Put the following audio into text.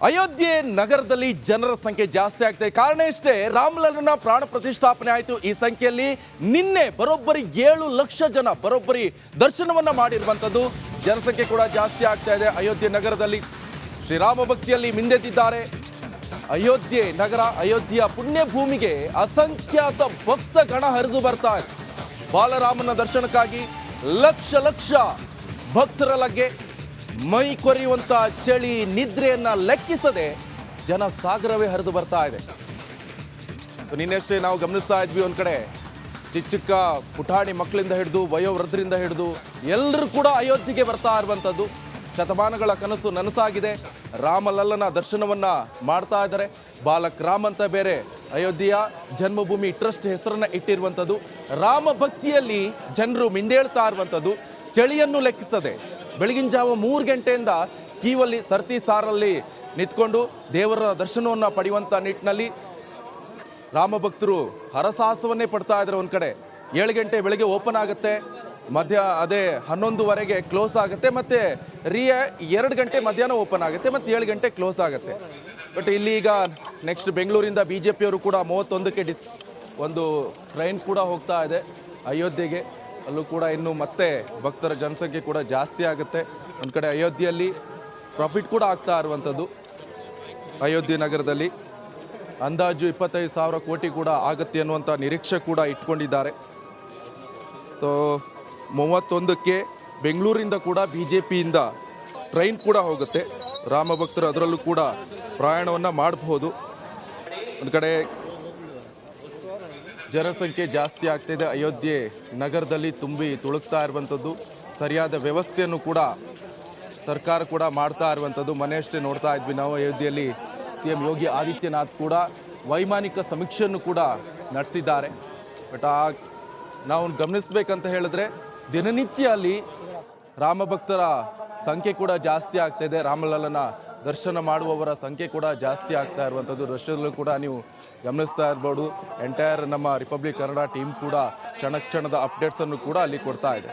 ಅಯೋಧ್ಯೆ ನಗರದಲ್ಲಿ ಜನರ ಸಂಖ್ಯೆ ಜಾಸ್ತಿ ಆಗ್ತದೆ. ಕಾರಣ ಇಷ್ಟೇ, ರಾಮಲಲ್ಲನ ಪ್ರಾಣ ಪ್ರತಿಷ್ಠಾಪನೆ ಆಯಿತು. ಈ ಸಂಖ್ಯೆಯಲ್ಲಿ ನಿನ್ನೆ ಬರೋಬ್ಬರಿ 7 ಲಕ್ಷ ಜನ ಬರೋಬ್ಬರಿ ದರ್ಶನವನ್ನ ಮಾಡಿರುವಂಥದ್ದು. ಜನಸಂಖ್ಯೆ ಕೂಡ ಜಾಸ್ತಿ ಆಗ್ತಾ ಇದೆ ಅಯೋಧ್ಯೆ ನಗರದಲ್ಲಿ. ಶ್ರೀರಾಮ ಭಕ್ತಿಯಲ್ಲಿ ಮಿಂದೆದ್ದಿದ್ದಾರೆ ಅಯೋಧ್ಯೆ ನಗರ. ಅಯೋಧ್ಯೆಯ ಪುಣ್ಯ ಭೂಮಿಗೆ ಅಸಂಖ್ಯಾತ ಭಕ್ತ ಗಣ ಹರಿದು ಬರ್ತಾ ಇದೆ. ಬಾಲರಾಮನ ದರ್ಶನಕ್ಕಾಗಿ ಲಕ್ಷ ಲಕ್ಷ ಭಕ್ತರ ಲಗ್ಗೆ ಮೈ ಕೊರೆಯುವಂತ ಚಳಿ ನಿದ್ರೆಯನ್ನ ಲೆಕ್ಕಿಸದೆ ಜನ ಸಾಗರವೇ ಹರಿದು ಬರ್ತಾ ಇದೆ. ನಿನ್ನೆಷ್ಟೇ ನಾವು ಗಮನಿಸ್ತಾ ಇದ್ವಿ, ಒಂದ್ ಕಡೆ ಚಿಕ್ಕ ಚಿಕ್ಕ ಪುಟಾಣಿ ಮಕ್ಕಳಿಂದ ಹಿಡಿದು ವಯೋವೃದ್ಧರಿಂದ ಹಿಡಿದು ಎಲ್ಲರೂ ಕೂಡ ಅಯೋಧ್ಯೆಗೆ ಬರ್ತಾ ಇರುವಂಥದ್ದು. ಶತಮಾನಗಳ ಕನಸು ನನಸಾಗಿದೆ. ರಾಮಲಲ್ಲನ ದರ್ಶನವನ್ನ ಮಾಡ್ತಾ ಇದ್ದಾರೆ. ಬಾಲಕ್ ರಾಮ್ ಅಂತ ಬೇರೆ ಅಯೋಧ್ಯೆಯ ಜನ್ಮಭೂಮಿ ಟ್ರಸ್ಟ್ ಹೆಸರನ್ನ ಇಟ್ಟಿರುವಂಥದ್ದು. ರಾಮ ಭಕ್ತಿಯಲ್ಲಿ ಜನರು ಮಿಂದೇಳ್ತಾ ಇರುವಂಥದ್ದು. ಚಳಿಯನ್ನು ಲೆಕ್ಕಿಸದೆ ಬೆಳಗಿನ ಜಾವ 3 ಗಂಟೆಯಿಂದ ಕ್ಯೂವಲ್ಲಿ ಸರ್ತಿ ಸಾರಲ್ಲಿ ನಿಂತ್ಕೊಂಡು ದೇವರ ದರ್ಶನವನ್ನು ಪಡೆಯುವಂಥ ನಿಟ್ಟಿನಲ್ಲಿ ರಾಮ ಭಕ್ತರು ಹರಸಾಹಸವನ್ನೇ ಪಡ್ತಾ ಇದ್ದಾರೆ. ಒಂದು ಕಡೆ 7 ಗಂಟೆ ಬೆಳಗ್ಗೆ ಓಪನ್ ಆಗುತ್ತೆ, ಮಧ್ಯ ಅದೇ 11:15 ಕ್ಲೋಸ್ ಆಗುತ್ತೆ, ಮತ್ತು 2 ಗಂಟೆ ಮಧ್ಯಾಹ್ನ ಓಪನ್ ಆಗುತ್ತೆ, ಮತ್ತು 7 ಗಂಟೆ ಕ್ಲೋಸ್ ಆಗುತ್ತೆ. ಬಟ್ ಇಲ್ಲಿ ಈಗ ನೆಕ್ಸ್ಟ್ ಬೆಂಗಳೂರಿಂದ BJP ಅವರು ಕೂಡ 31ಕ್ಕೆ ಒಂದು ಟ್ರೈನ್ ಕೂಡ ಹೋಗ್ತಾ ಇದೆ ಅಯೋಧ್ಯೆಗೆ. ಅಲ್ಲೂ ಕೂಡ ಇನ್ನು ಮತ್ತೆ ಭಕ್ತರ ಜನಸಂಖ್ಯೆ ಕೂಡ ಜಾಸ್ತಿ ಆಗುತ್ತೆ. ಒಂದು ಕಡೆ ಅಯೋಧ್ಯೆಯಲ್ಲಿ ಪ್ರಾಫಿಟ್ ಕೂಡ ಆಗ್ತಾ ಇರುವಂಥದ್ದು. ಅಯೋಧ್ಯೆ ನಗರದಲ್ಲಿ ಅಂದಾಜು 25,000 ಕೋಟಿ ಕೂಡ ಆಗುತ್ತೆ ಅನ್ನುವಂಥ ನಿರೀಕ್ಷೆ ಕೂಡ ಇಟ್ಕೊಂಡಿದ್ದಾರೆ. ಸೊ 31ಕ್ಕೆ ಬೆಂಗಳೂರಿಂದ ಕೂಡ BJPಯಿಂದ ಟ್ರೈನ್ ಕೂಡ ಹೋಗುತ್ತೆ. ರಾಮ ಭಕ್ತರು ಅದರಲ್ಲೂ ಕೂಡ ಪ್ರಯಾಣವನ್ನು ಮಾಡಬಹುದು. ಒಂದು ಕಡೆ ಜನಸಂಖ್ಯೆ ಜಾಸ್ತಿ ಆಗ್ತಿದೆ. ಅಯೋಧ್ಯೆ ನಗರದಲ್ಲಿ ತುಂಬಿ ತುಳುಕ್ತಾ ಇರುವಂಥದ್ದು. ಸರಿಯಾದ ವ್ಯವಸ್ಥೆಯನ್ನು ಕೂಡ ಸರ್ಕಾರ ಕೂಡ ಮಾಡ್ತಾ ಇರುವಂಥದ್ದು. ಮನೆಯಷ್ಟೇ ನೋಡ್ತಾ ಇದ್ವಿ ನಾವು, ಅಯೋಧ್ಯೆಯಲ್ಲಿ CM ಯೋಗಿ ಆದಿತ್ಯನಾಥ್ ಕೂಡ ವೈಮಾನಿಕ ಸಮೀಕ್ಷೆಯನ್ನು ಕೂಡ ನಡೆಸಿದ್ದಾರೆ. ಬಟ್ ನಾವು ಗಮನಿಸಬೇಕಂತ ಹೇಳಿದ್ರೆ ದಿನನಿತ್ಯ ಅಲ್ಲಿ ರಾಮಭಕ್ತರ ಸಂಖ್ಯೆ ಕೂಡ ಜಾಸ್ತಿ ಆಗ್ತಾಯಿದೆ. ರಾಮಲಲ್ಲನ ದರ್ಶನ ಮಾಡುವವರ ಸಂಖ್ಯೆ ಕೂಡ ಜಾಸ್ತಿ ಆಗ್ತಾ ಇರುವಂಥದ್ದು. ದೃಶ್ಯದಲ್ಲೂ ಕೂಡ ನೀವು ಗಮನಿಸ್ತಾ ಇರ್ಬೋದು. ಎಂಟೈರ್ ನಮ್ಮ ರಿಪಬ್ಲಿಕ್ ಕನ್ನಡ ಟೀಮ್ ಕೂಡ ಕ್ಷಣದ ಅಪ್ಡೇಟ್ಸನ್ನು ಕೂಡ ಅಲ್ಲಿ ಕೊಡ್ತಾ ಇದೆ.